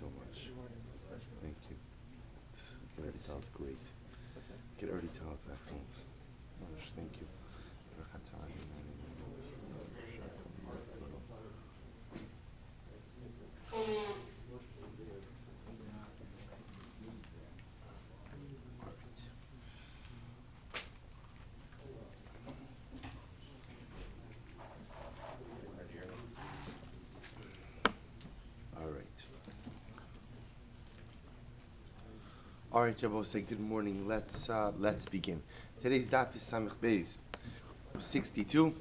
so much. Thank you. I can already tell it's great. I can already tell it's excellent. Thank you. All right, Shabbos, say good morning. Let's begin. Today's daf is Samech Beis 62,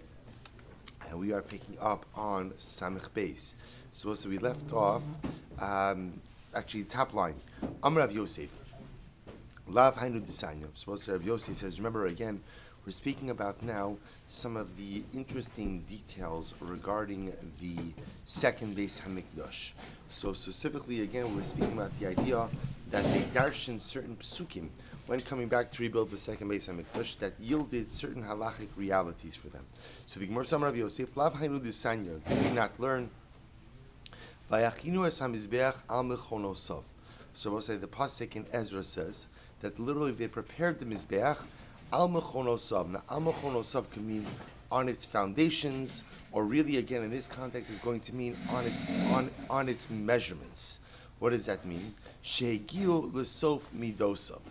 and we are picking up on Samech Beis. So we left off, actually top line. Amar Rav Yosef, Lav Hainu Disanya. Supposed to Rav Yosef says, remember again, we're speaking about now some of the interesting details regarding the second Beis Hamikdash. So specifically, again, we're speaking about the idea that they darshan certain psukim when coming back to rebuild the second Beis Hamikdash that yielded certain halachic realities for them. So the Gemara Samar Rav Yosef, Lav Hainu Disanya, did we not learn? Vayachinu es hamizbeach al mechonosov. So we'll say the pasuk in Ezra says that literally they prepared the mizbeach al mechonosov. Now al mechonosov can mean on its foundations, or really again in this context is going to mean on its measurements. What does that mean? Shegiu l'sof midosov.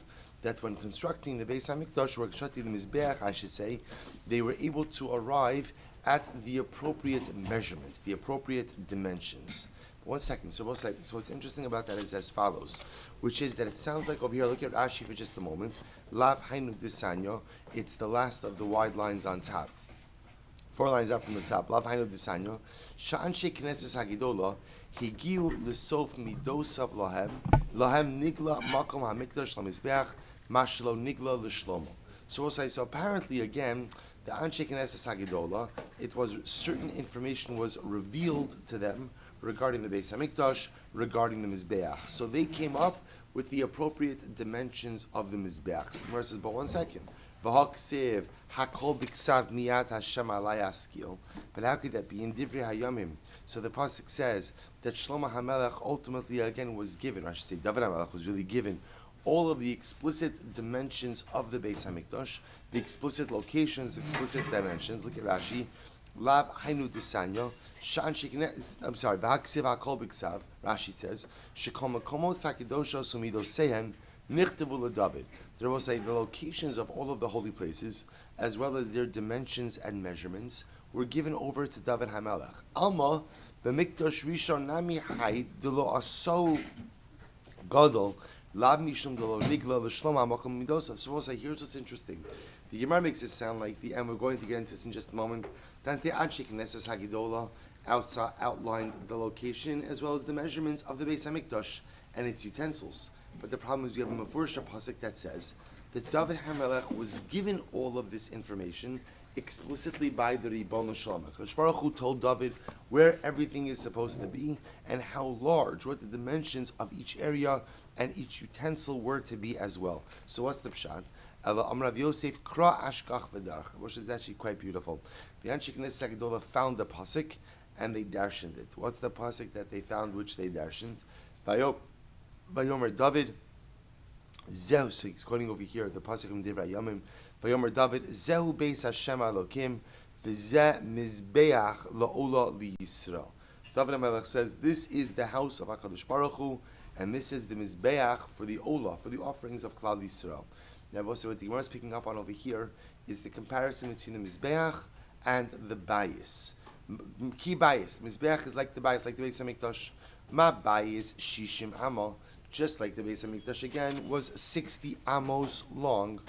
That when constructing the Beis Hamikdash, or constructing the Mizbeach, I should say, they were able to arrive at the appropriate measurements, the appropriate dimensions. One second. So what's interesting about that is as follows, which is that it sounds like over here, look at Rashi for just a moment, Lav Hainu Disanyo, it's the last of the wide lines on top. 4 lines up from the top. Lav Hainu Disanyo, Sha'anshe Knesses Hagidola, Higiu L'sof Midosav Lahem Nigla Makom HaMikdash LaMizbeach, Mashlo Nigla L'Shlomo. So we'll say, so apparently again, the Anshe Knesses Hagidola, it was certain information was revealed to them regarding the Beis Hamikdash, regarding the Mizbeach. So they came up with the appropriate dimensions of the Mizbeach. The Gemara says, but one second. V'haksev hakol b'ksav miyat Hashem alay askil. But how could that be in Divrei Hayomim? So the pasuk says that Shlomo HaMelech ultimately again was given, or I should say David HaMelech was really given all of the explicit dimensions of the Beis Hamikdash, the explicit locations, explicit dimensions. Look at Rashi. Lav Hainu Disanyo, Shan Shekine, I'm sorry, V'haksiv HaKol B'Ksav, Rashi says, Shekol Makomos HaKidosha Sumido Sehen, Nichtavu LeDavid. There will say the locations of all of the holy places, as well as their dimensions and measurements, were given over to David HaMelech. Alma, B'Mikdash Rishon Nami Hai, Delo Aso Gadol, Lav Mishum Delo Nigla L'Shlom HaMakom Midosa. So we'll say, here's what's interesting. The Gemara makes it sound like and we're going to get into this in just a moment, Dante Anshe Knesses Hagidola outlined the location as well as the measurements of the Beis Hamikdash and its utensils. But the problem is we have a Mefurish pasuk that says that David HaMelech was given all of this information explicitly by the Ribono Shel Olam. HaKadosh Baruch Hu told David where everything is supposed to be and how large, what the dimensions of each area and each utensil were to be as well. So what's the pshat? Amar Rav Yosef Kra Ashkach V'Darch, which is actually quite beautiful. The Anshe Knesses Hagidola found the pasuk and they darshaned it. What's the pasuk that they found which they darshaned? Vayomer David Zehu. So he's quoting over here the pasuk from Divrei Yomim. Vayomer David Zehu Beis Hashem Elokim V'Zeh Mizbeach La'ola LiYisrael. David HaMelech says this is the house of HaKadosh Baruch Hu, and this is the Mizbeach for the Ola, for the offerings of Klal Yisrael. Now, also what the Gemara is picking up on over here is the comparison between the Mizbeach and the Bayis. Key Bayis. Mizbeach is like the Bayis, like the Beis Hamikdash. Ma Bayis Shishim Amo, just like the Beis Hamikdash again, was 60 amos long.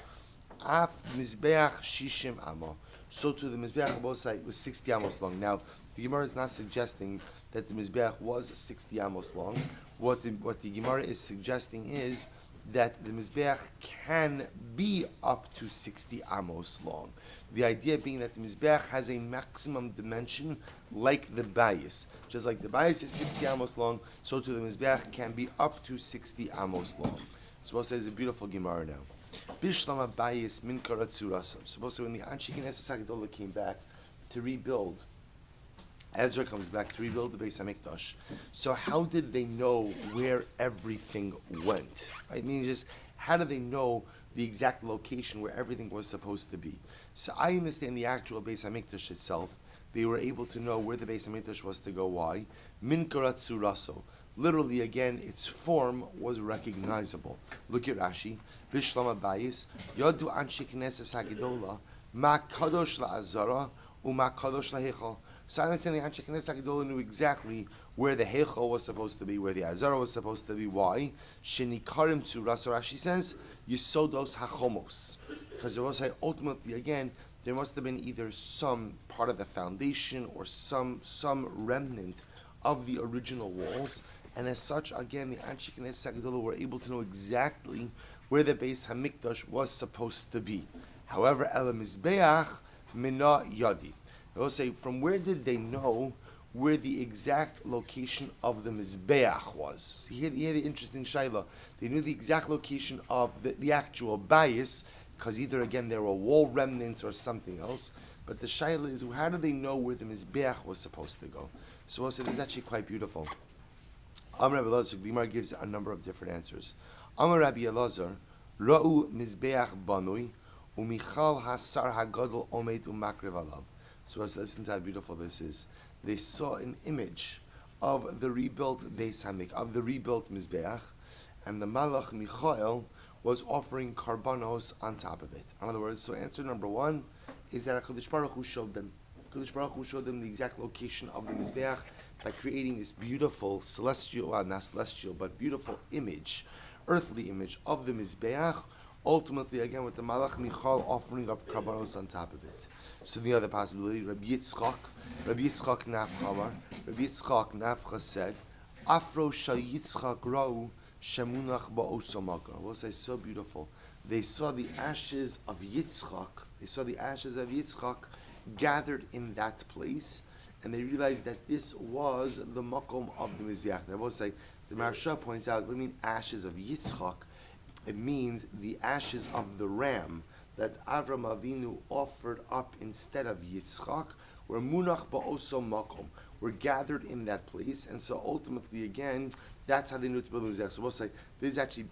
Af Mizbeach Shishim Amo. So to the Mizbeach on both sides was 60 amos long. Now, the Gemara is not suggesting that the Mizbeach was 60 amos long. What the Gemara is suggesting is that the Mizbeach can be up to 60 amos long. The idea being that the Mizbeach has a maximum dimension like the Bayis. Just like the Bayis is 60 amos long, so too the Mizbeach can be up to 60 amos long. Suppose there's a beautiful Gemara now. Bishlama Bayis min karatzurasam. Suppose when the Anshe Knesses Hagidola came back to rebuild Ezra comes back to rebuild the Beis Hamikdash. So how did they know where everything went? I mean, just how do they know the exact location where everything was supposed to be? So I understand the actual Beis Hamikdash itself. They were able to know where the Beis Hamikdash was to go. Why? Min karatzu raso. Literally, again, its form was recognizable. Look at Rashi. Bishlam Abayis. Yadu Anshi Knesses Hagedola. Ma kadosh la'azara. Uma kadosh la'hechal. So I understand the Anshi Knesses Hagedola knew exactly where the hechal was supposed to be, where the azara was supposed to be. Why? Shenikarim tzu raso. Rashi says, Yisodos hachomos. Because there was ultimately, again, there must have been either some part of the foundation or some remnant of the original walls, and as such, again, the Anshe Knesset Hagedola were able to know exactly where the Beis Hamikdash was supposed to be. However, El Mizbeach Mina Yadi. I will say, from where did they know where the exact location of the Mizbeach was? So here the interesting shayla. They knew the exact location of the actual bayis, because either, again, there were wall remnants or something else. But the shayla is, how do they know where the Mizbeach was supposed to go? So we'll say this is actually quite beautiful. Amar Rabbi Elazar, the Gemara gives a number of different answers. Amar Rabbi Elazar, Ra'u Mizbeach Banui, Umichal Hasar Hagadol Omed Umakrev Alav. So let's listen to how beautiful this is. They saw an image of the rebuilt Beis Hamik, of the rebuilt Mizbeach, and the Malach Michael was offering karbanos on top of it. In other words, so answer number one is that HaKadosh Baruch Hu showed them. HaKadosh Baruch Hu showed them the exact location of the Mizbeach by creating this beautiful celestial, well, not celestial, but beautiful image, earthly image of the Mizbeach, ultimately, again, with the Malach Michal offering up karbanos on top of it. So the other possibility, Rabbi Yitzchak Nafchamar, Rabbi Yitzchak Nafcha said, Afro Shal Yitzchak Ra'u Shemunach Ba'osamaka. We'll say, so beautiful. They saw the ashes of Yitzchak, gathered in that place, and they realized that this was the makom of the Mizbeach. I will say, the Maharsha points out, what do you mean ashes of Yitzchak? It means the ashes of the ram that Avram Avinu offered up instead of Yitzchak were munach ba'oso makom, were gathered in that place, and so ultimately, again, that's how they knew to build the Mizbeach. So we'll say, this is actually,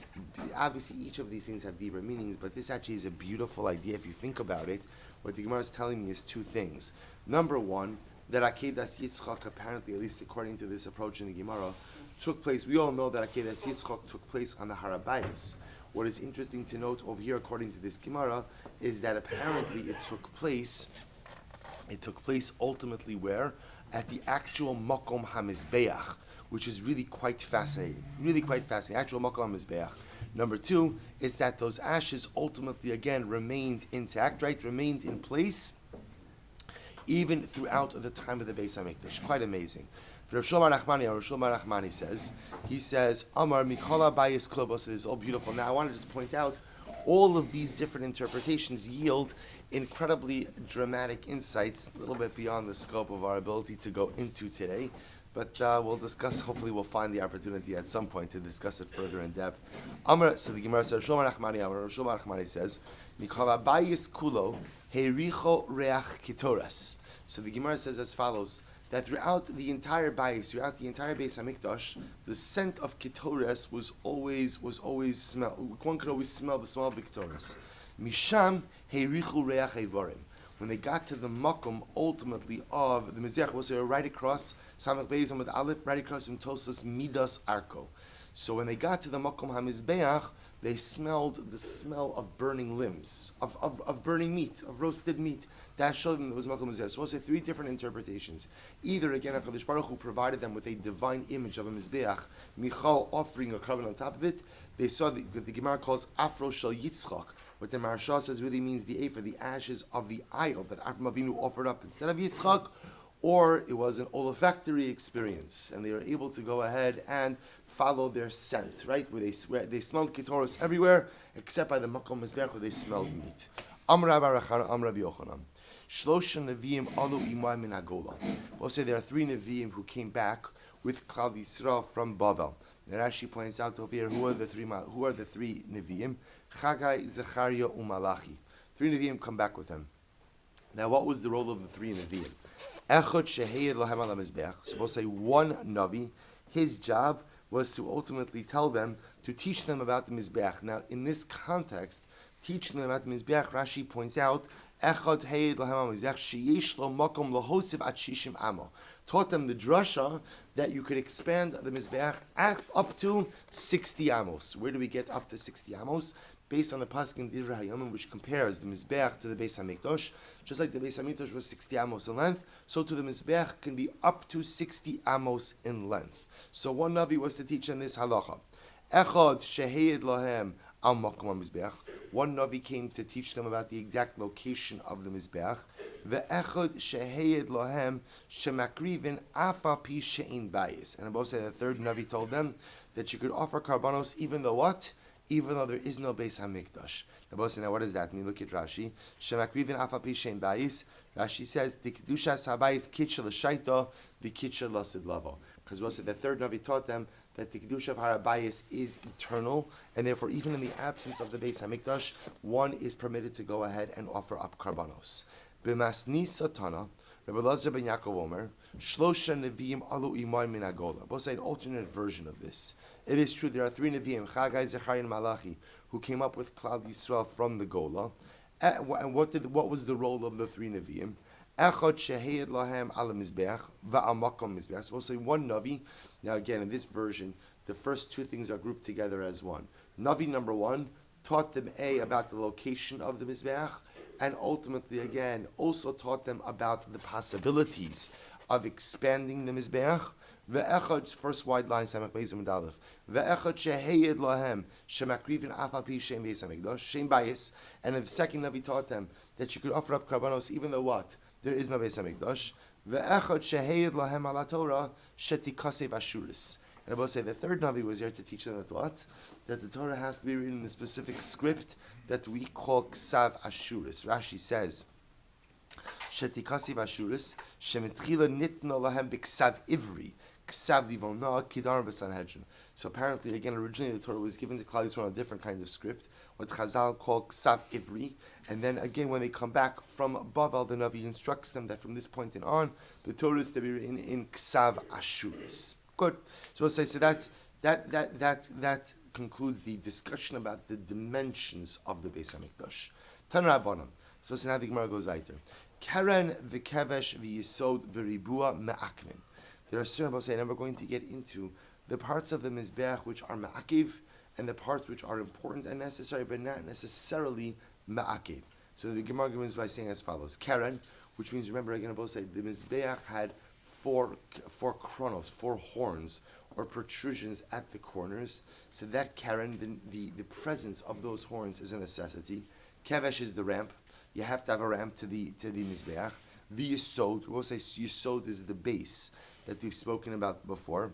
obviously each of these things have deeper meanings, but this actually is a beautiful idea if you think about it. What the Gemara is telling me is two things. Number one, that Akedas Yitzchak, apparently, at least according to this approach in the Gemara, took place, we all know that Akedas Yitzchak took place on the Harabayis. What is interesting to note over here, according to this Gemara, is that apparently it took place ultimately where? At the actual Makom HaMizbeach, which is really quite fascinating. Actual Makom HaMizbeach. Number two is that those ashes ultimately, again, remained intact, right? Remained in place even throughout the time of the Beis HaMikdash. Quite amazing. Rav Shlomo Rachmani says, Amar Mikola Bayis Klobos, it is all beautiful. Now I want to just point out, all of these different interpretations yield incredibly dramatic insights, a little bit beyond the scope of our ability to go into today. But we'll discuss, hopefully we'll find the opportunity at some point to discuss it further in depth. So the Gemara says, Rav Shlomo Rachmani says, Mikola Bayis Kulo, Heiricho Reach Kitoras. So the Gemara says as follows, that throughout the entire Beis Hamikdash, the scent of Ketores was always smell. One could always smell the smell of the Ketores. Misham heirichu reach evarim. When they got to the makom, ultimately of the Mizbeach, was there right across Samach Beis Amud Aleph, right across from Tosas Midas Arko. So when they got to the makom HaMizbeach, they smelled the smell of burning limbs, of burning meat, of roasted meat. That showed them it was Makom Mizbeach. So we'll say three different interpretations. Either, again, HaKadosh Baruch Hu provided them with a divine image of a Mizbeach, Michal offering a carbon on top of it. They saw the Gemara calls Afro Shel Yitzchak. What the Maharsha says really means the Ephah, the ashes of the idol that Avram Avinu offered up instead of Yitzchak, or it was an olfactory experience, and they were able to go ahead and follow their scent, right? Where they smelled Ketoros everywhere, except by the Makom Mizbeach where they smelled meat. Amr Rabbi Yochanan. Shlosha Nevi'im alu imay min hagola. We'll say there are three Nevi'im who came back with Klal Yisrael from Bavel. It actually points out over here who are the three Nevi'im. Chagai, Zechariah, Umalachi. Three Nevi'im come back with them. Now, what was the role of the three Nevi'im? Echad sheheyed lahem ala mizbeach. Supposed to say one Navi, his job was to ultimately tell them, to teach them about the Mizbeach. Now, in this context, teach them about the Mizbeach, Rashi points out, Echad heyed lahem ala mizbeach, sheyesh lo makom lohosiv at shishim amo. Taught them the drasha that you could expand the Mizbeach up to 60 amos. Where do we get up to 60 amos? Based on the pasuk in Divrei Hayamim, which compares the Mizbeach to the Beis HaMikdash. Just like the Beis HaMikdash was 60 amos in length, so to the Mizbeach can be up to 60 amos in length. So one Navi was to teach them this halacha. Echad sheheyed lahem al makom Mizbeach. One Navi came to teach them about the exact location of the Mizbeach. Ve'echad sheheyed lahem shemakrivin afa pi she'in bayis. And above say the third Navi told them that you could offer karbanos even though what? Even though there is no Beis HaMikdash. Now what does that mean? Look at Rashi. Shemakrivin afa pi she'in bayis. Rashi says, the kedushas habayis kitcha l'shaita, the kitcha lasid lavo. Because the third Navi taught them that the kedusha of Harabayis is eternal, and therefore even in the absence of the Beis HaMikdash, one is permitted to go ahead and offer up karbanos. B'masni satana, Rabbi Elazar ben Yaakov Omer, Shlosha Nevi'im alu imar min agola. Both say an alternate version of this. It is true there are three Nevi'im, Chagai, Zechariah, and Malachi, who came up with Klal Yisrael from the Gola. And what was the role of the three Nevi'im? Echad sheheyed lahem ala mizbeach va'amakom mizbeach. Supposed to say one Navi. Now again, in this version, the first two things are grouped together as one. Navi number one taught them about the location of the mizbeach, and ultimately again also taught them about the possibilities of expanding the mizbeach. Ve'echad, first wide line, Samach Beis Medalef. Ve'echad sheheyed lahem shemakrivin afal pi shein Beis HaMikdash shein bayis. And the second Navi taught them that you could offer up karbanos even though what? There is no Beis HaMikdash. Ve'echad sheheyed lahem ala Torah shetikasei vashuris. And I will say the third Navi was here to teach them that what? That the Torah has to be written in a specific script that we call ksav ashuris. Rashi says, shetikasei vashuris shemitchila nitna lahem b'ksav ivri. So apparently, again, originally the Torah was given to Klal Yisrael on a different kind of script, what Chazal call Ksav Ivri. And then again, when they come back from Bavel, the Navi instructs them that from this point on, the Torah is to be written in Ksav Ashuris. Good. So we'll say that concludes the discussion about the dimensions of the Beis Hamikdash. Tan Rabbanan. So now the Gemara goes weiter. Karen v'kevesh v'yisod v'ribua me'akvin. There are certain about saying, and we're going to get into the parts of the Mizbeach which are ma'akiv, and the parts which are important and necessary, but not necessarily ma'akiv. So the Gemara begins by saying as follows: Karen, which means, remember again, about say the Mizbeach had four chronos, four horns or protrusions at the corners. So that Karen, the presence of those horns is a necessity. Kevesh is the ramp. You have to have a ramp to the Mizbeach. The Yisod, we'll say Yisod is the base that we've spoken about before,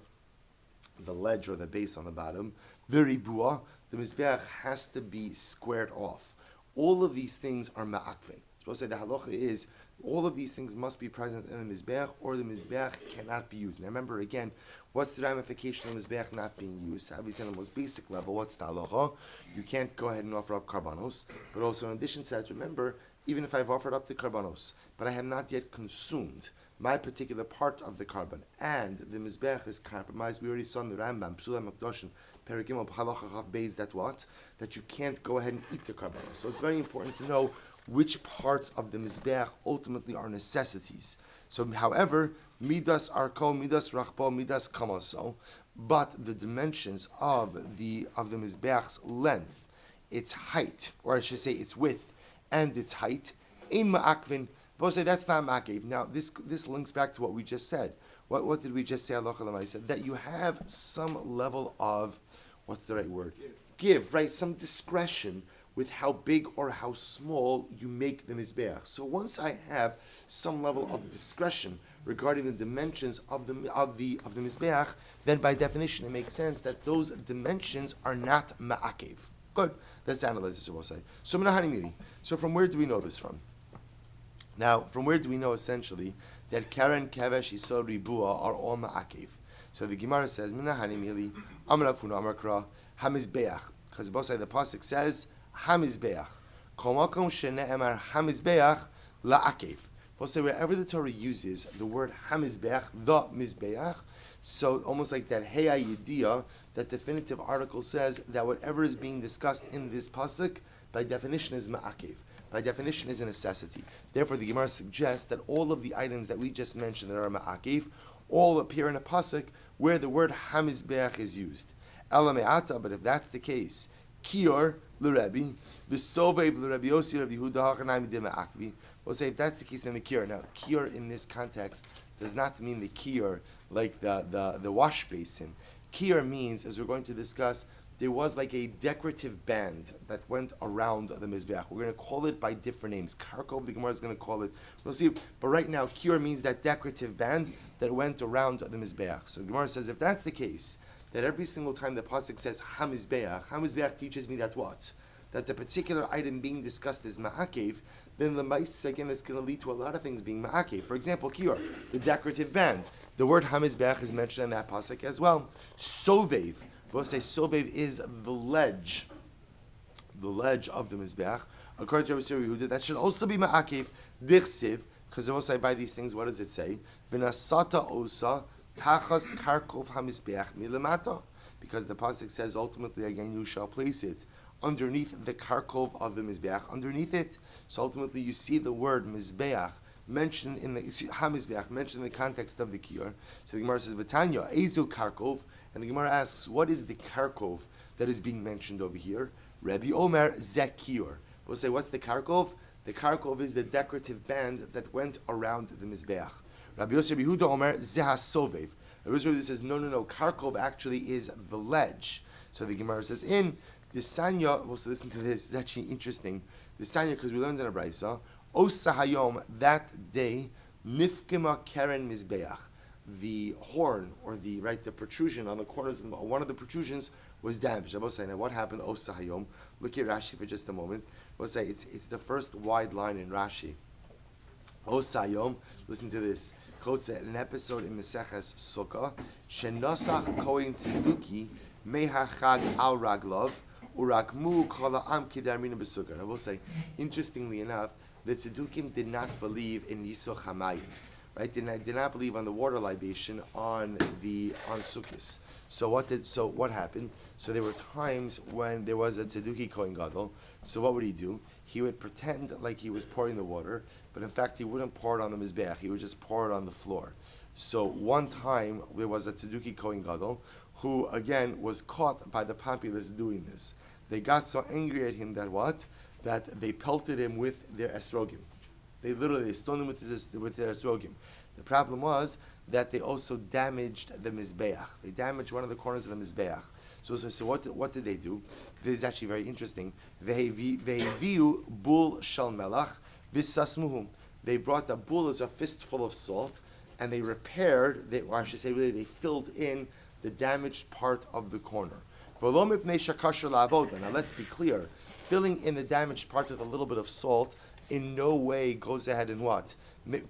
the ledge or the base on the bottom. Viribua, the Mizbeach has to be squared off. All of these things are ma'akvin. Supposed to say the halacha is, all of these things must be present in the Mizbeach, or the Mizbeach cannot be used. Now remember again, what's the ramification of the Mizbeach not being used? Obviously on the most basic level, what's the halacha? You can't go ahead and offer up karbanos, but also in addition to that, remember, even if I've offered up the karbanos, but I have not yet consumed my particular part of the carbon, and the Mizbeach is compromised. We already saw in the Rambam, Psula Makdoshin, Perikimah, Halacha Chav Beis, that what? That you can't go ahead and eat the carbon. So it's very important to know which parts of the Mizbeach ultimately are necessities. So, however, Midas Arko, Midas Rachbo, Midas Kamaso, but the dimensions of the Mizbeach's length, its height, or I should say its width, and its height, Ein Ma'akvin. Both say that's not ma'akev. Now this links back to what we just said. What did we just say? I said that you have some level of, what's the right word? Give, right? Some discretion with how big or how small you make the mizbeach. So once I have some level of discretion regarding the dimensions of the mizbeach, then by definition it makes sense that those dimensions are not ma'akev. Good. Let's analyze this. We'll say. So from where do we know this from? Now, from where do we know essentially that Karen, Kevesh, Yisod, Ribua are all ma'akev? So the Gemara says, Minahani Mili, Amrafuna Amrakra, Hamizbeach. Because the pasuk says, Hamizbeach. Komakom shene'emar Hamizbeach, la'akev. We'll say wherever the Torah uses the word hamizbeach, the mizbeach, so almost like that heya yediyah, that definitive article says that whatever is being discussed in this pasuk, by definition is ma'akev. By definition is a necessity. Therefore, the Gemara suggests that all of the items that we just mentioned that are ma'akev all appear in a pasuk where the word hamizbeach is used. Ela me'ata, but if that's the case, kior l'Rebbe, v'sovev l'Rebbe Yossi, Rabbi Yehuda hachanai mideh ma'akvi. We'll say if that's the case, then the kior. Now, kior in this context does not mean the kior like the wash basin. Kior means, as we're going to discuss, there was like a decorative band that went around the Mizbeach. We're going to call it by different names. Karkov, the Gemara is going to call it. We'll see. But right now, kior means that decorative band that went around the Mizbeach. So the Gemara says, if that's the case, that every single time the pasuk says Hamizbeach teaches me that what? That the particular item being discussed is ma'akev, then the mice, again, is going to lead to a lot of things being ma'akev. For example, kior, the decorative band. The word Hamizbeach is mentioned in that pasuk as well. Sovev. We'll say Sovev is the ledge of the Mizbeach. According to Rabbi Yehuda, that should also be ma'akev, dichsiv, because we'll say by these things, what does it say? V'nasata osa tachas karkov hamizbeach milamata. Because the pasuk says, ultimately, again, you shall place it underneath the karkov of the Mizbeach, underneath it. So ultimately you see the word Mizbeach mentioned in the Hamizbeach, mentioned in the context of the Kior. So the Gemara says, V'tanya, Ezu Karkov, and the Gemara asks, what is the Karkov that is being mentioned over here? Rabbi Omer Zek Kior. We'll say, what's the Karkov? The Karkov is the decorative band that went around the Mizbeach. Rabbi Yosef Yehuda Omer Zeha Sovev. Rabbi Yosef says, no, Karkov actually is the ledge. So the Gemara says, in the Sanya, well, so listen to this, it's actually interesting. The Sanya, because we learned in a Brayso, Osa Hayom, that day, Nifkema Keren Mizbeach. The horn, or the protrusion on the corners, one of the protrusions was damaged. I will say, now what happened, Osa Hayom? Look at Rashi for just a moment. We'll say, it's the first wide line in Rashi. Osa Hayom, listen to this. Quotes an episode in Meseches Sukkah, Shenosach Kohen Tziduki, Mehachag Al Raglov, Urakmu Kala Am Kidarmina Besukkah. I will say, interestingly enough, the Tzedukim did not believe in Yisuch Hamayim, right? Did not believe on the water libation on Sukkos. So what happened? So there were times when there was a Tzeduki Kohen Gadol. So what would he do? He would pretend like he was pouring the water, but in fact he wouldn't pour it on the Mizbeach. He would just pour it on the floor. So one time there was a Tzeduki Kohen Gadol who again was caught by the populace doing this. They got so angry at him that they pelted him with their esrogim. They stoned him with their esrogim. The problem was that they also damaged the Mizbeach. They damaged one of the corners of the Mizbeach. So what did they do? This is actually very interesting. Ve'heviu bul shal melach v'sasmuhum. They brought a bull as a fistful of salt, and they repaired, they filled in the damaged part of the corner. Now let's be clear. Filling in the damaged part with a little bit of salt in no way goes ahead and what?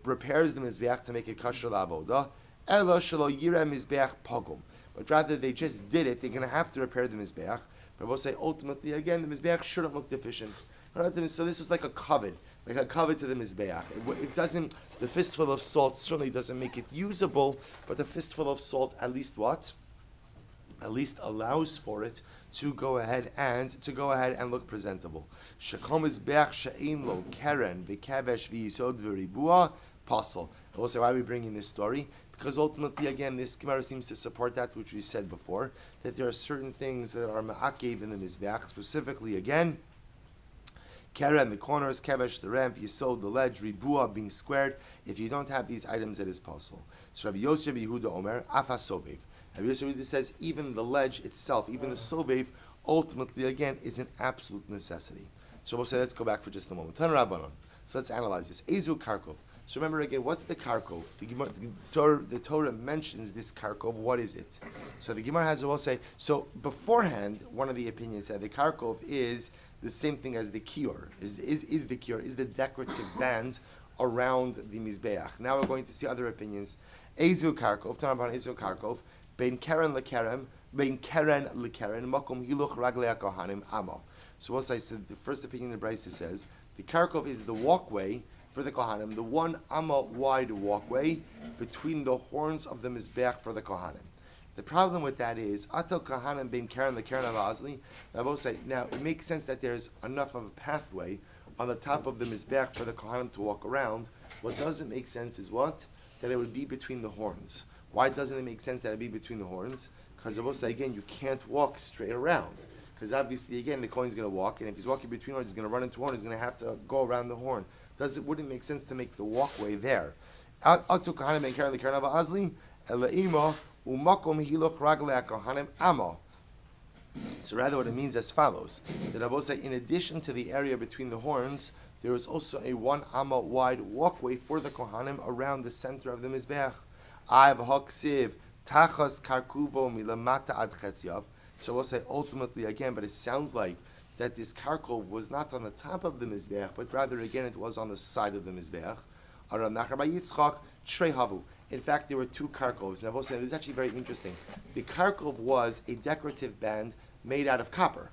Repairs the Mizbeach to make it kasher la'avoda. Ela shelo yireh Mizbeach pogum. But rather they just did it, they're going to have to repair the Mizbeach. But we'll say ultimately, again, the Mizbeach shouldn't look deficient. So this is like a kavod to the Mizbeach. It doesn't, the fistful of salt certainly doesn't make it usable, but the fistful of salt at least what? At least allows for it to go ahead and look presentable. Shekom Mizbeach she'ein lo keren v'kavesh v'yisod v'ribua pasal. I will say, why are we bringing this story? Because ultimately, again, this Gemara seems to support that which we said before, that there are certain things that are ma'akev in the Mizbeach, specifically, again, Keren, the corners, Kevesh, the ramp, Yisod, the ledge, Ribua, being squared. If you don't have these items, it is possible. So Rabbi Yosef Yehuda Omer, Afa Sovev. Rabbi Yosef Yehuda says, even the ledge itself, even the Sovev, ultimately, again, is an absolute necessity. So we'll say, let's go back for just a moment. Tan Rabbanon. So let's analyze this. Ezu Karkov. So remember again, what's the Karkov? The Torah mentions this Karkov. What is it? So the Gemara has will say, so beforehand, one of the opinions said the Karkov is the same thing as the Kior. Is the Kior, is the decorative band around the Mizbeach. Now we're going to see other opinions. Ezu Karkov, Tanabon Ezu Karkov, Bein Keren Lekerem, Bein Keren Lekeren, Makom Hiluch Raglei Kohanim Amo. So we'll say, so the first opinion in the Brisa says, the Karkov is the walkway for the Kohanim, the 1 amma wide walkway between the horns of the Mizbeach for the Kohanim. The problem with that is, Atal Kohanim bein Karen the Karen of Azli. Now it makes sense that there's enough of a pathway on the top of the Mizbeach for the Kohanim to walk around. What doesn't make sense is what? That it would be between the horns. Why doesn't it make sense that it be between the horns? Because again, you can't walk straight around. Because obviously, again, the Kohen's going to walk, and if he's walking between horns, he's going to run into horn, he's going to have to go around the horn. Wouldn't make sense to make the walkway there. So rather what it means as follows. That Rabosai, in addition to the area between the horns, there is also a 1 amma wide walkway for the Kohanim around the center of the Mizbeach. I've hoksiv tachas karkuvo milamata ad chetziav. So we'll say ultimately again, but it sounds like that this karkov was not on the top of the Mizbeach, but rather again it was on the side of the Mizbeach. In fact, there were 2 karkovs. Now we'll say this is actually very interesting. The karkov was a decorative band made out of copper.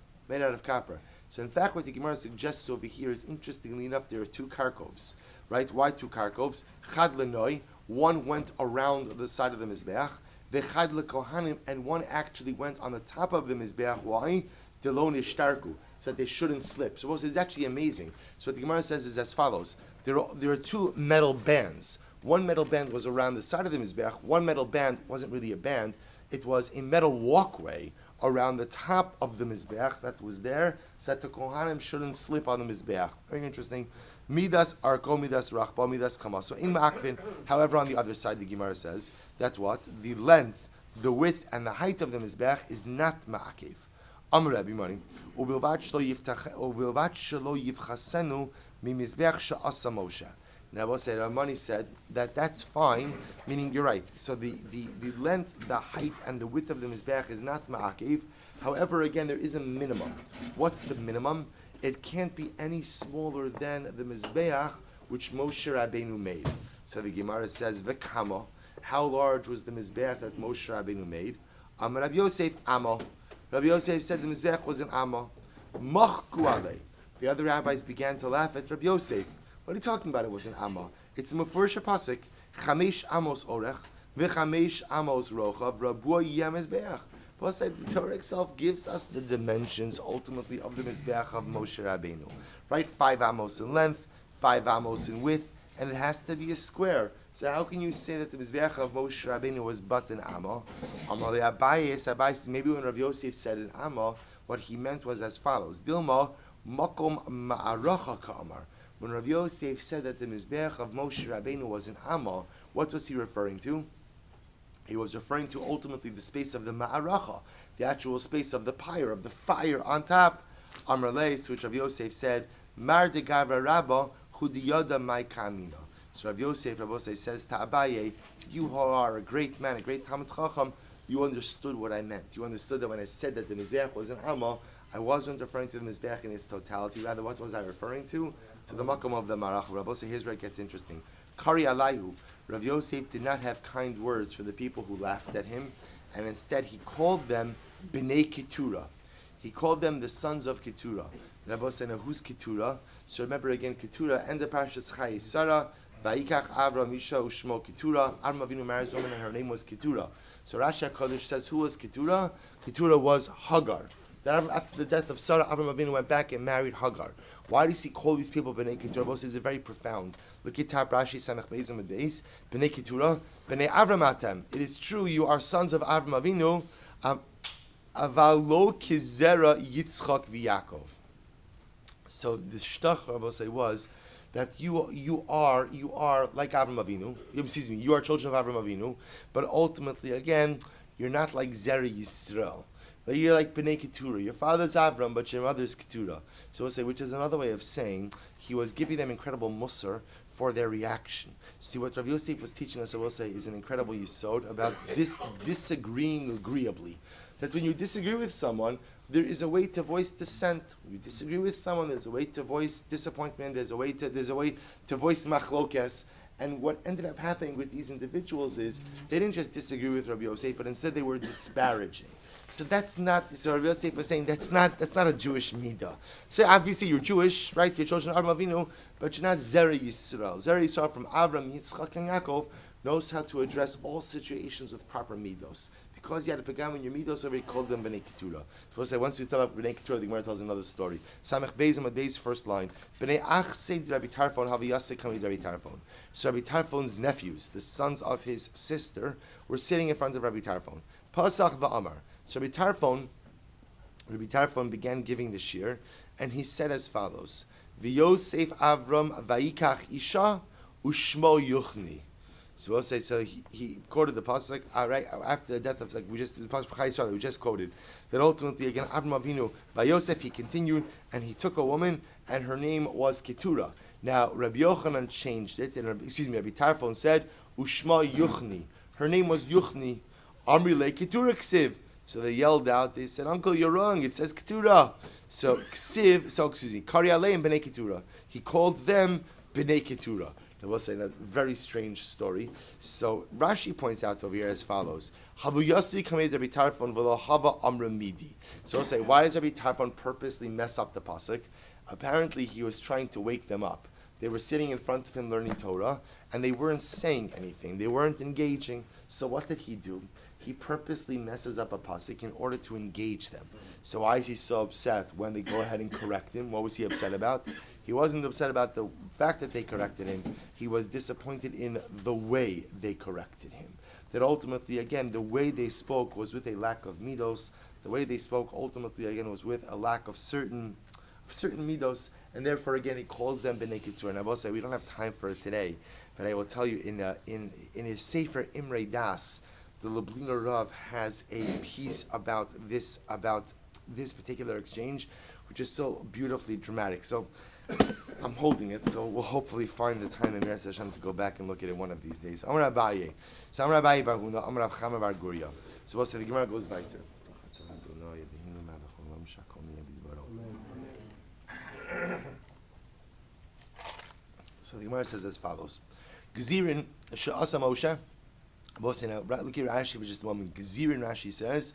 So in fact, what the Gemara suggests over here is, interestingly enough, there are 2 karkovs. Right? Why 2 karkovs? Chad lenoi, one went around the side of the Mizbeach. V'chad lekohanim, and one actually went on the top of the Mizbeach. Why? Delo nishtarku, so that they shouldn't slip. So it's actually amazing. So what the Gemara says is as follows. There are 2 metal bands. One metal band was around the side of the Mizbeach. One metal band wasn't really a band. It was a metal walkway around the top of the Mizbeach that was there, so that the Kohanim shouldn't slip on the Mizbeach. Very interesting. Midas arko, midas rachba, midas kama. So in Ma'akvin, however, on the other side, the Gemara says that what? The length, the width, and the height of the Mizbeach is not Ma'akev. Amr Rabbi Mani, ubilvat shelo yivchasenu mi Mizbeach she'asa Moshe. Now, Ramani said that that's fine, meaning you're right. So the length, the height, and the width of the Mizbeach is not Ma'akev. However, again, there is a minimum. What's the minimum? It can't be any smaller than the Mizbeach which Moshe Rabbeinu made. So the Gemara says, V'kama, how large was the Mizbeach that Moshe Rabbeinu made? Rabbi Yosef, Amma. Rabbi Yosef said the Mizbeach was an Amma. Machku alei. The other rabbis began to laugh at Rabbi Yosef. What are you talking about? It was an Amma. It's a Mefurish Pasuk. Chamesh Amos Orech, V'chamesh Amos Rochav, Rabua Yeh Mizbeach. Plus, the Torah itself gives us the dimensions, ultimately, of the Mizbeach of Moshe Rabbeinu. Right? 5 amos in length, 5 amos in width, and it has to be a square. So how can you say that the Mizbeach of Moshe Rabbeinu was but an amma? Abayis, maybe when Rav Yosef said an amma, what he meant was as follows. Dilma, makom ma'aracha ka'amar. When Rav Yosef said that the Mizbeach of Moshe Rabbeinu was an amma, what was he referring to? He was referring to ultimately the space of the ma'aracha, the actual space of the pyre, of the fire on top. Amar Leis, which Rav Yosef said, Mar de Gavra Rabba, Hudiyoda Mai Kamina. So Rav Yosef says to Abaye, you who are a great man, a great Talmid Chacham, you understood what I meant. You understood that when I said that the Mizbeach was an Amma, I wasn't referring to the Mizbeach in its totality. Rather, what was I referring to? To the Makom of the Marach. Rav Yosef, here's where it gets interesting. Kari Alayhu, Rav Yosef did not have kind words for the people who laughed at him, and instead he called them Bnei Keturah. He called them the sons of Keturah. Rav Yosef, now who's Keturah? So remember again, Keturah, and the Parshas Chayei Sarah, Vayikach Avram Isha Ushmo Keturah. Avram Avinu marries a woman and her name was Keturah. So Rashi HaKadosh says, who was Keturah? Keturah was Hagar. Then after the death of Sarah, Avram Avinu went back and married Hagar. Why does he call these people Bnei Keturah? Both is very profound. Look at Tab Rashi Samech Beis Amud Beis. Bnei Keturah, Bnei Avram Atem. It is true, you are sons of Avram Avinu. Avalo Kizera Yitzchak v'Yakov. So the shtach Rabbi was that you are like Avram Avinu. Excuse me, you are children of Avram Avinu, but ultimately, again, you're not like Zera Yisrael. You're like Bnei Keturah. Your father's Avram, but your mother's Keturah. So we'll say, which is another way of saying he was giving them incredible musar for their reaction. See, what Rav Yosef was teaching us, I will say, is an incredible yisod about disagreeing agreeably. That when you disagree with someone, there is a way to voice dissent. When you disagree with someone, there's a way to voice disappointment. There's a way to voice machlokes. And what ended up happening with these individuals is they didn't just disagree with Rabbi Yosef, but instead they were disparaging. So that's not. So Rabbi Yosef was saying that's not a Jewish midah. So obviously you're Jewish, right? You're children of Avraham Avinu, but you're not Zera Yisrael. Zera Yisrael from Avram, Yitzchak, and Yaakov knows how to address all situations with proper midos. Because you had a pagam in your midos, already called them Bnei Keturah. So say once we talk about Bnei Keturah, the Gemara tells another story. Samech Beis Amad Beis, first line. Bnei Ach Seid Rabbi Tarfon Haviyaseh Kamid Rabbi Tarfon. So Rabbi Tarfon's nephews, the sons of his sister, were sitting in front of Rabbi Tarfon. Pasach va'amar. So Rabbi Tarfon began giving the shir, and he said as follows: V'Yosef Avram va'ikach isha ushmo yuchni. So we'll say, so he quoted the pasuk right after the death of the pasuk for Chai Yisrael that we just quoted. That ultimately again Avram Avinu by Yosef he continued and he took a woman and her name was Keturah. Now Rabbi Yochanan changed it and Rabbi Tarfon said Ushma Yuchni. Her name was Yuchni. Amri le Keturah Ksiv. So they yelled out. They said, "Uncle, you're wrong. It says Keturah." So Ksiv. So excuse me. Kari Aleim Bnei Keturah. He called them Bnei Keturah. I will say that's a very strange story. So Rashi points out over here as follows: Havu Yossi kamed Rabbi Tarfon v'lo hava amra midi. So we'll say, why does Rabbi Tarfon purposely mess up the pasuk? Apparently, he was trying to wake them up. They were sitting in front of him learning Torah, and they weren't saying anything. They weren't engaging. So what did he do? He purposely messes up a pasuk in order to engage them. So why is he so upset when they go ahead and correct him? What was he upset about? He wasn't upset about the fact that they corrected him. He was disappointed in the way they corrected him. That ultimately, again, the way they spoke was with a lack of midos. The way they spoke ultimately, again, was with a lack of certain midos. And therefore, again, he calls them Bnei Keturah. And I will say, we don't have time for it today, but I will tell you, in his Sefer Imrei Das, the Lubliner Rav has a piece about this particular exchange, which is so beautifully dramatic. So I'm holding it, so we'll hopefully find the time in Meretz Hashem to go back and look at it one of these days. Amar Abaye. So Amar Abaye bar Huna, Amar Rav Chama bar Guria. So we'll say the Gemara goes weiter. So the Gemara says as follows: Gezirin she'asa Moshe. We'll say now, look at Rashi for just a moment. Gezirin Rashi says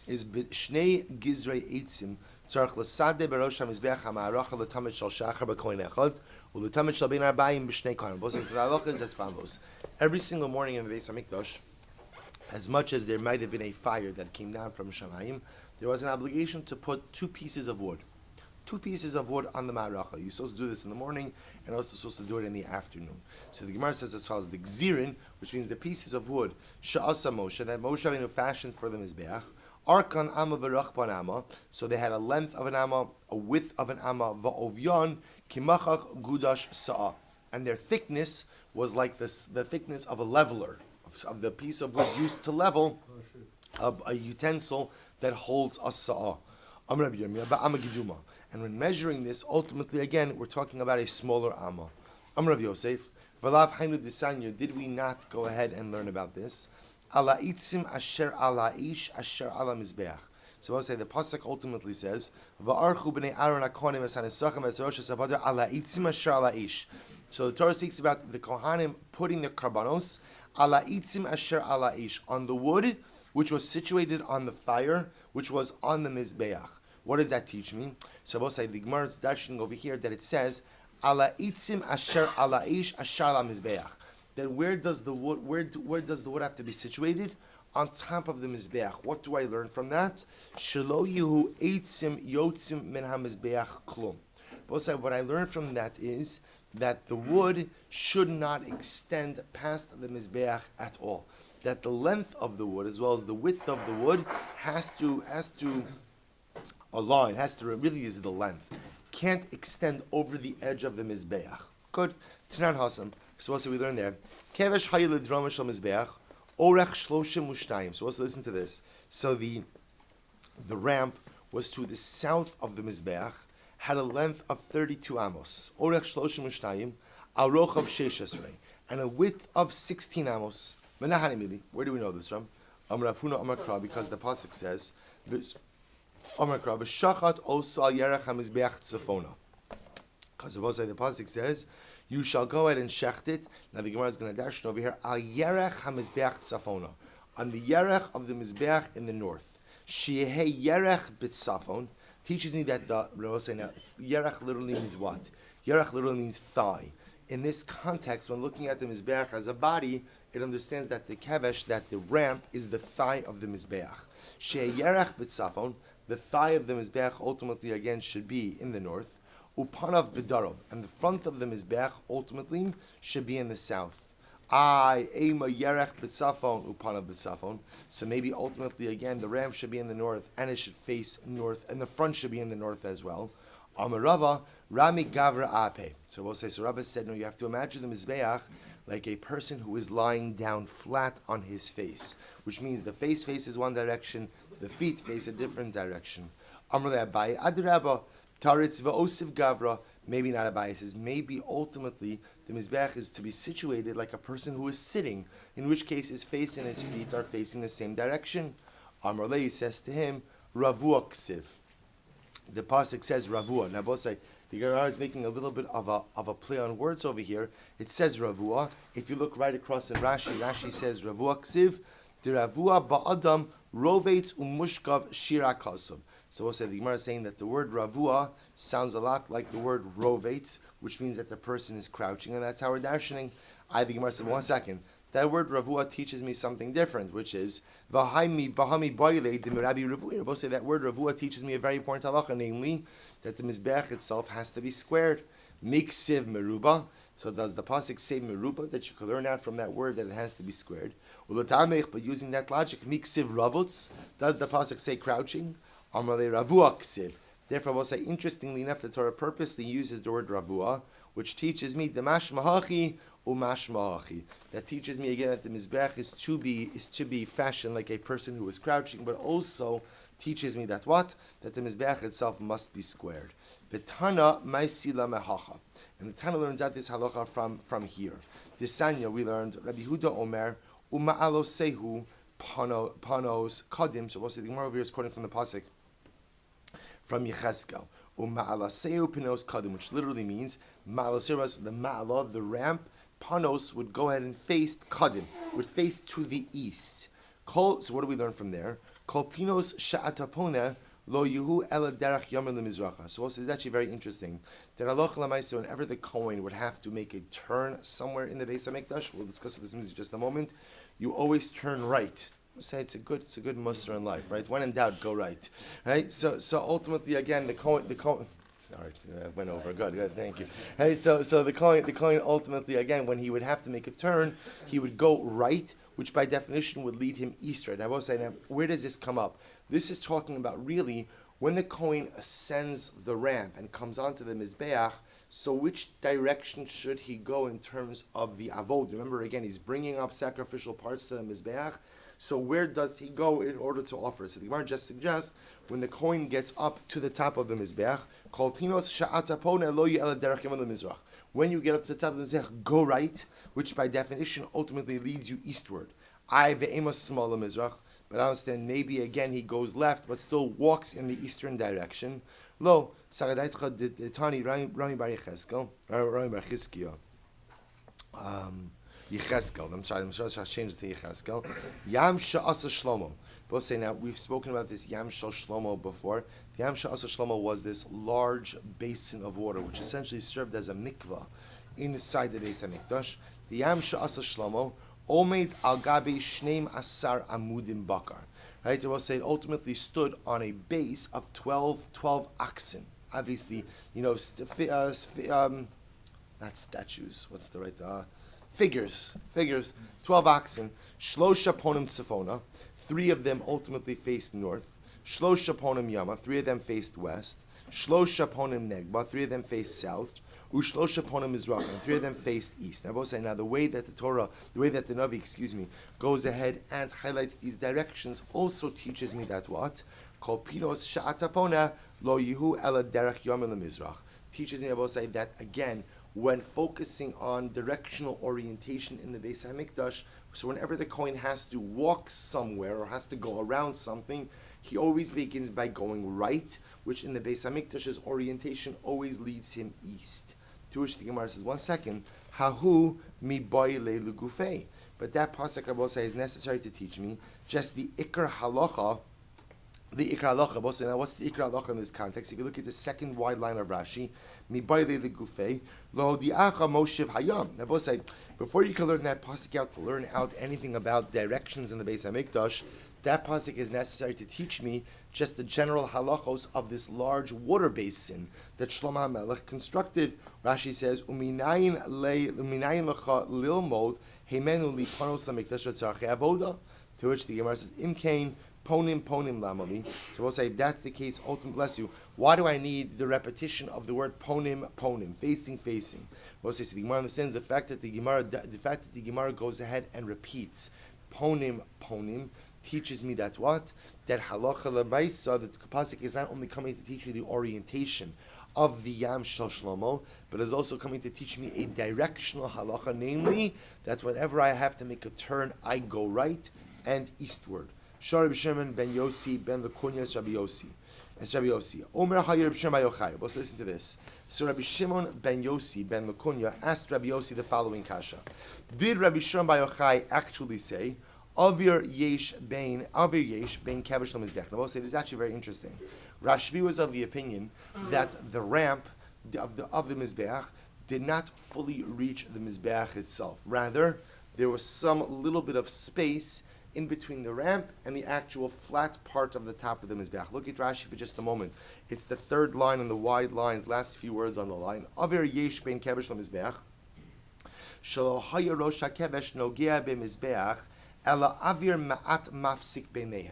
is Shnei Gizrei Eitzim. Tzarich l'sadeh berosh hamizbeach ha'ma'aracha l'tamid shal shachar b'kohen echad u'l'tamid shal bein arba'im b'shnei kohanim. Both says the halacha is as follows: every single morning in the Beis Hamikdash, as much as there might have been a fire that came down from Shamayim, there was an obligation to put two pieces of wood on the ma'aracha. You're supposed to do this in the morning, and also supposed to do it in the afternoon. So the Gemara says as follows: the gzirin, which means the pieces of wood, sha'asa Moshe, that Moshe Rabbeinu fashioned for the mizbeach. Arkan amma v'rachban amma, so they had a length of an amma, a width of an amma, va'ovyan kimachak gudash sa'a, and their thickness was like this, the thickness of a leveler, of the piece of wood used to level a utensil that holds a sa'a. And when measuring this, ultimately again, we're talking about a smaller amma. Amrav Yosef, v'lav hainu disanya, did we not go ahead and learn about this? Ala itzim asher ala ish asher ala mizbeach. So I'll say the pasuk ultimately says, "Va'archu b'nei Aaron hakohanim esanesachem esarosh esabader ala itzim asher ala ish." So the Torah speaks about the kohanim putting the karbanos ala itzim asher ala ish on the wood, which was situated on the fire, which was on the mizbeach. What does that teach me? So I'll say the Gemara is dashing over here that it says ala itzim asher ala ish asher ala mizbeach. That where does the wood have to be situated? On top of the mizbeach. What do I learn from that? Shelo yehu eitzim yotzim min hamizbeach klum. What I learned from that is that the wood should not extend past the mizbeach at all. That the length of the wood as well as the width of the wood has to align. Really is the length. Can't extend over the edge of the mizbeach. Good. Tanan Hasam. So what do we learn there? Kevesh hayil drama shel mizbeach orech shloshim ushtayim. So let's listen to this. So the ramp was to the south of the mizbeach, had a length of 32 amos. Orech shloshim ushtayim, aroch of sheshesrei, and a width of 16 amos. Where do we know this from? Amar Afuna Amar Kra, because the pasuk says Amar Kra v'shachat osa al yerech hamizbeach tzafona. Because the pasuk says, you shall go ahead and shecht it. Now the Gemara is going to dash over here. Al yerech hamizbeach tzafona, on the yerech of the mizbeach in the north. Shehe Yerech B'Tzafon teaches me that the Yerech literally means what? Yerech literally means thigh. In this context, when looking at the Mizbeach as a body, it understands that the kevesh, that the ramp, is the thigh of the Mizbeach. Shehe Yerech B'Tzafon, the thigh of the Mizbeach ultimately again should be in the north. Upanav B'Darom, and the front of the Mizbeach ultimately should be in the south. Ema Yerech B'Tzafon Upanav B'Tzafon. So maybe ultimately again the ram should be in the north and it should face north, and the front should be in the north as well. Amarava Rami Gavra Ape. So we'll say, so Rava said, no, you have to imagine the Mizbeach like a person who is lying down flat on his face, which means the face faces one direction, the feet face a different direction. Amar Abai Adraba Taritz V'Osiv Gavra. Maybe not Abai says, maybe ultimately the Mizbeach is to be situated like a person who is sitting, in which case his face and his feet are facing the same direction. Amar Lei says to him, Ravua Ksiv. The pasuk says Ravua. Now both say the Gemara is making a little bit of a play on words over here. It says Ravua. If you look right across in Rashi, Rashi says Ravua Ksiv. The Ravua Ba'adam Rovetz Umushkav Shira Kasub. So we'll say the Gemara is saying that the word Ravua sounds a lot like the word Rovetz, which means that the person is crouching, and that's how we're darshaning. The Gemara said, 1 second. That word Ravua teaches me something different, which is Vahami Boile de Mirabi Ravua. Both say that word Ravua teaches me a very important halacha, namely that the Mizbeach itself has to be squared. Miksiv Meruba. So does the pasuk say Meruba, that you can learn out from that word that it has to be squared? But using that logic, Miksiv Ravutz, does the pasuk say crouching? Amalei Ravua Ksiv. Therefore, we'll say, interestingly enough, the Torah purposely uses the word Ravua, which teaches me the mashmahachi umashmahachi. That teaches me again that the Mizbeach is to be fashioned like a person who is crouching, but also teaches me that what? That the Mizbeach itself must be squared. V'tana ma'isila mehacha. And the Tana learns out this halacha from here. This Sanya we learned Rabbi Huda Omer uma'alo sehu panos kadim. So we'll say the Gemara over here is quoting from the pasuk from Yecheskel, Uma'alaseu Pinos Kadim, which literally means Ma'alaseu, the Ma'ala, the ramp, Panos would go ahead and face Kadim, would face to the east. So what do we learn from there? Kol Pinos Sha'atapone Lo Yuhu Ela Derech Yomer Lemizracha. So also it's actually very interesting that Allah Lamaisa, whenever the Kohen would have to make a turn somewhere in the Beis HaMikdash, we'll discuss what this means in just a moment, you always turn right. Say it's a good muster in life, right? When in doubt, go right, right? So ultimately, again, the Kohen. Sorry, went over. Good, thank you. Hey, so the Kohen ultimately, again, when he would have to make a turn, he would go right, which by definition would lead him eastward. I will say now, where does this come up? This is talking about really when the Kohen ascends the ramp and comes onto the Mizbeach. So which direction should he go in terms of the avod? Remember, again, he's bringing up sacrificial parts to the Mizbeach. So where does he go in order to offer? So the Gemara just suggests when the Kohen gets up to the top of the Mizbeach, Kol Pinos Sha'atapone Lo Ye'ela Derech Yemon Lemizrach. When you get up to the top of the Mizbeach, go right, which by definition ultimately leads you eastward. I ve'emas small Mizrach, but I understand maybe again he goes left, but still walks in the eastern direction. Lo Sagadaitcha Tani Rami Bar Yecheskel, Rami Bar Chizkiah. Yecheskel. I'm sorry, I changed it to Yecheskel. Yam Sha'asa Shlomo. Both say now, we've spoken about this Yam Shal Shlomo before. The Yam Sha'asa Shlomo was this large basin of water, which essentially served as a mikvah inside the Beis HaMikdash. The Yam Sha'asa Shlomo, Omeid Al Gabi Shneim Asar Amudim Bakar. Right, it will say it ultimately stood on a base of 12 oxen. Obviously, not statues. What's the right... Figures, 12 oxen, Shlosha Ponim Tzefona, 3 of them ultimately faced north, Shlosha Ponim Yama, 3 of them faced west, Shlosha Ponim Negba, 3 of them faced south, Ushlosha Ponim Mizrach, and 3 of them faced east. Now, both say now the way that the Navi, goes ahead and highlights these directions also teaches me that what? Kol Pinos Sha'atapona Lo Yihu Ela Derech Yomel Mizrach. Teaches me, I will say that again, when focusing on directional orientation in the Beis HaMikdash, so whenever the Kohen has to walk somewhere or has to go around something, he always begins by going right, which in the Beis HaMikdash's orientation always leads him east. To which the Gemara says, 1 second, Hahu mi boile lugufei. But that pasuk I will say is necessary to teach me just the ikar halacha the Ikra Halacha. Now, what's the Ikra Halacha in this context? If you look at the second wide line of Rashi, Mi Baile the Gufei, Lo Diacha Moshev Hayam. Now, both say, before you can learn that pasuk out, to learn out anything about directions in the Beis Hamikdash, that pasuk is necessary to teach me just the general halachos of this large water basin that Shlomo HaMelech constructed. Rashi says, Uminayin lecha lilmod heimenu lipanos lamikdash v'tzarchei avoda. To which the Gemara says, Imkain ponim lamali. So we'll say, if that's the case, ultimately bless you. Why do I need the repetition of the word ponim, facing? We'll say, so the Gemara understands the fact that the Gemara goes ahead and repeats ponim teaches me that what? That halacha lemaisa, that the pasuk is not only coming to teach me the orientation of the Yam Shel Shlomo, but is also coming to teach me a directional halacha, namely, that whenever I have to make a turn, I go right and eastward. Rabbi Shimon ben Yossi ben Lekunya es Rabbi Yossi. Omer Hayir Rabbi Shimon Yochai. Let's listen to this. So Rabbi Shimon ben Yossi ben Lekunya asked Rabbi Yossi the following kasha. Did Rabbi Shimon ben Yochai actually say, Avir yesh bein kavish l'mizbech? Now, we'll say this is actually very interesting. Rashbi was of the opinion that the ramp of the mizbech did not fully reach the mizbech itself. Rather, there was some little bit of space in between the ramp and the actual flat part of the top of the mizbech. Look at Rashi for just a moment. It's the third line in the wide lines, last few words on the line. Avir yesh bein kavish l'mizbech shelo haya rosh hakevesh nogea b'mizbech ela avir ma'at mafsik beinehem.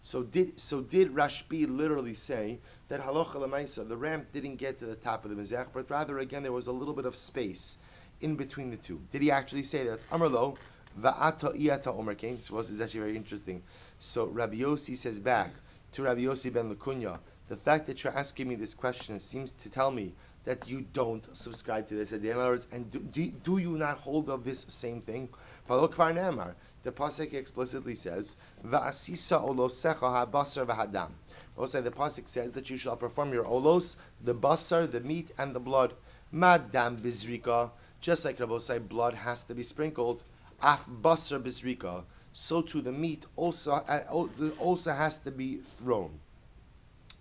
So did Rashbi literally say that halacha l'maisa, the ramp didn't get to the top of the mizbech, but rather again there was a little bit of space in between the two? Did he actually say that? Amar lo va'ata iyata omer came. So this is actually very interesting. So Rabbi Yossi says back to Rabbi Yossi ben Lekunya, the fact that you're asking me this question seems to tell me that you don't subscribe to this. In other words, and do you not hold of this same thing? The pasuk explicitly says, "Va'asisa olosecha habasar v'hadam." Also, the pasuk says that you shall perform your olos, the basar, the meat, and the blood. Madam bizrika, just like Rabbi say, blood has to be sprinkled. Af basar bizrika, so too the meat also has to be thrown.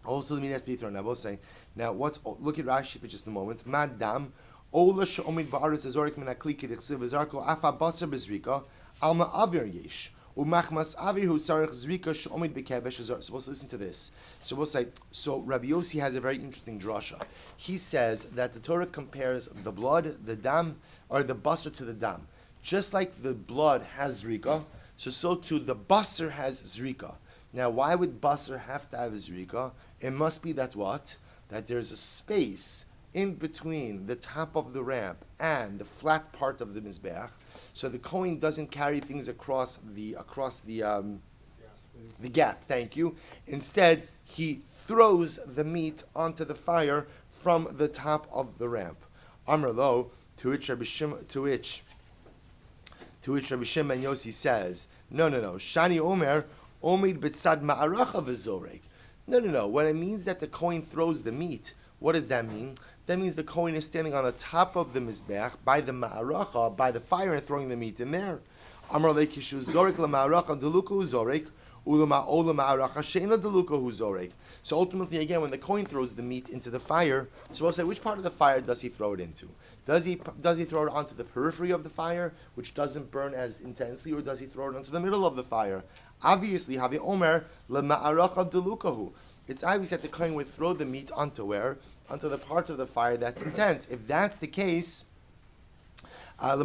Also, the meat has to be thrown. Now, say, look at Rashi for just a moment. Madam ola she'omid ba'aretz azorik min hakli k'dichsiv v'zarko afa basar bizrika. Alma avir yesh umachmas avir hu tzarich zrika she'omid b'kevesh azar. So let's listen to this. So we'll say. So Rabbi Yossi has a very interesting drasha. He says that the Torah compares the blood, the dam, or the basar to the dam. Just like the blood has zrika, so too the basar has zrika. Now, why would basar have to have zrika? It must be that what? That there's a space in between the top of the ramp and the flat part of the mizbeach, so the Kohen doesn't carry things across the gap. Thank you. Instead, he throws the meat onto the fire from the top of the ramp. Amar lo, to which Rabbi Shimon ben Yossi says, no. Shani Omer omid b'tzad ma'aracha v'zorek. No. When it means that the Kohen throws the meat, what does that mean? That means the Kohen is standing on the top of the mizbeach by the ma'aracha, by the fire, and throwing the meat in there. Amar leikishu zorek la-ma'aracha deluka zorek ulama ma'aracha she'ena deluka zorek. So ultimately, again, when the Kohen throws the meat into the fire, so we'll say, which part of the fire does he throw it into? Does he throw it onto the periphery of the fire, which doesn't burn as intensely, or does he throw it onto the middle of the fire? Obviously, Havi Omer la-ma'aracha delukahu. It's obvious that the Kohen would throw the meat onto where? Onto the part of the fire that's intense. If that's the case, so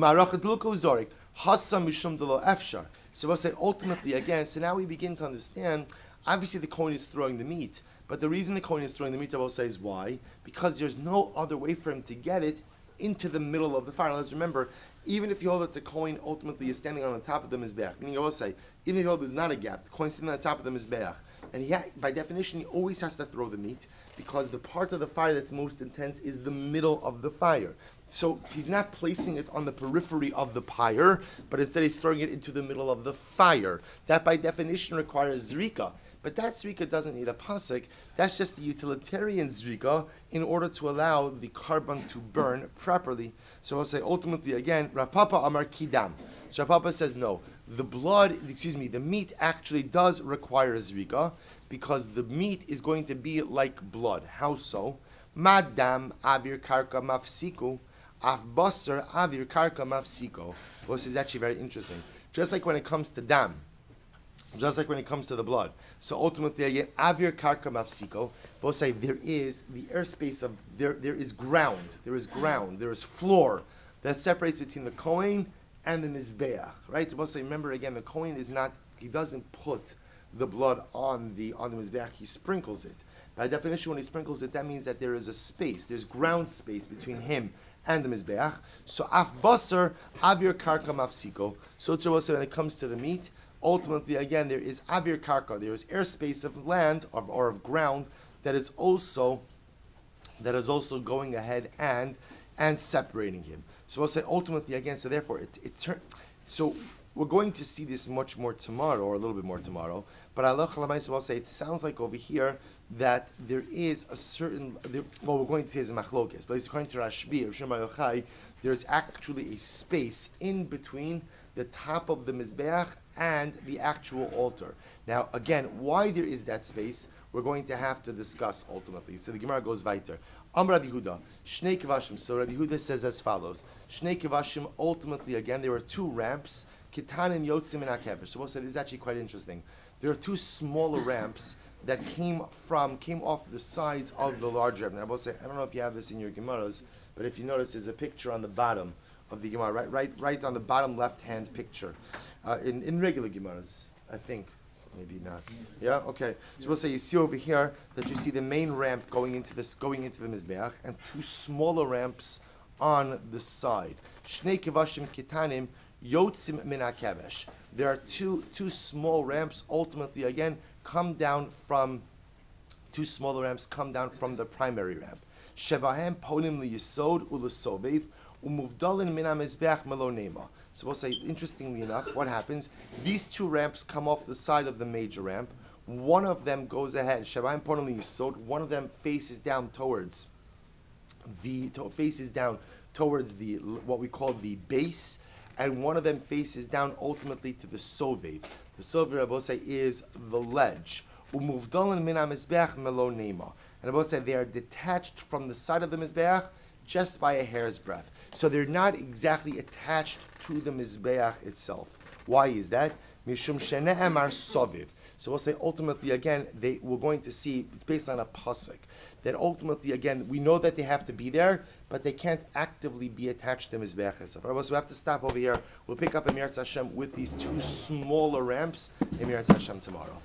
we'll say ultimately again, so now we begin to understand, obviously the Kohen is throwing the meat, but the reason the Kohen is throwing the meat, I will say, is why? Because there's no other way for him to get it into the middle of the fire. Now let's remember, even if you hold that the Kohen ultimately is standing on the top of the Mizbeach, meaning I will say, even if you hold there's not a gap, the Kohen is standing on the top of the Mizbeach, and by definition, he always has to throw the meat, because the part of the fire that's most intense is the middle of the fire. So he's not placing it on the periphery of the pyre, but instead he's throwing it into the middle of the fire. That by definition requires zrika. But that zrika doesn't need a pasuk. That's just the utilitarian zrika in order to allow the carbon to burn properly. So I'll say ultimately again, Rav Papa Amar Kidam. So Rav Papa says no. The meat actually does require zrika because the meat is going to be like blood. How so? Madam avir karka mafsiku. Af basar avir karka mafsiko. Well, this is actually very interesting. Just like when it comes to dam, just like when it comes to the blood. So ultimately, again, avir karka mafsiko. Both say there is the airspace of there is ground, there is floor that separates between the kohen and the mizbeach. Right? Both say, remember again, the kohen is not, he doesn't put the blood on the mizbeach, he sprinkles it. By definition, when he sprinkles it, that means that there is a space, there's ground space between him and the mizbeach. So af basar avir karka mafsiko. So it's also when it comes to the meat, ultimately again there is avir karka, there is airspace of land or of ground that is also going ahead and separating him. So we'll say ultimately again. So therefore, so we're going to see this much more tomorrow, or a little bit more tomorrow. But Allah Chalamayis will say it sounds like over here that there is a certain, we're going to say is a machlokes, but it's according to Rashbi, or Shema Yochai, there's actually a space in between the top of the Mizbeach and the actual altar. Now, again, why there is that space, we're going to have to discuss ultimately. So the Gemara goes weiter. Amr Rabbi Yehuda, Shnei Kivashim. So Rabbi Yehuda says as follows. Shnei Kivashim, ultimately, again, there were two ramps, Kitanim Yotzim and Akever. So we'll say this is actually quite interesting. There are two smaller ramps that came off the sides of the large ramp. Now I will say, I don't know if you have this in your Gemaras, but if you notice, there's a picture on the bottom of the Gemara, right on the bottom left-hand picture. In regular Gemaras, I think. Maybe not. Yeah? Okay. So we'll say you see over here that you see the main ramp going into the Mizbeach and two smaller ramps on the side. Shnei kivashim kitanim yotzim min hakevesh. There are two small ramps, ultimately again, come down from the primary ramp. Shebahem ponim liyisod ulesovev umuvdalin min hamizbeach melonema. So we'll say, interestingly enough, what happens? These two ramps come off the side of the major ramp. One of them goes ahead. Shebahem ponim liyisod. One of them faces down towards what we call the base, and one of them faces down ultimately to the sovev. The sovev, Rabbi say, is the ledge. Umuvdalin min hamizbeach melonema. And Rabbi say they are detached from the side of the mizbeach just by a hair's breadth. So they're not exactly attached to the mizbeach itself. Why is that? Mishum shene'emar soviv. So we'll say ultimately again, we're going to see, it's based on a pasuk, that ultimately again, we know that they have to be there, but they can't actively be attached to the mizbeach itself. Right, so we have to stop over here. We'll pick up Emir Hashem with these two smaller ramps, Emir Hashem tomorrow.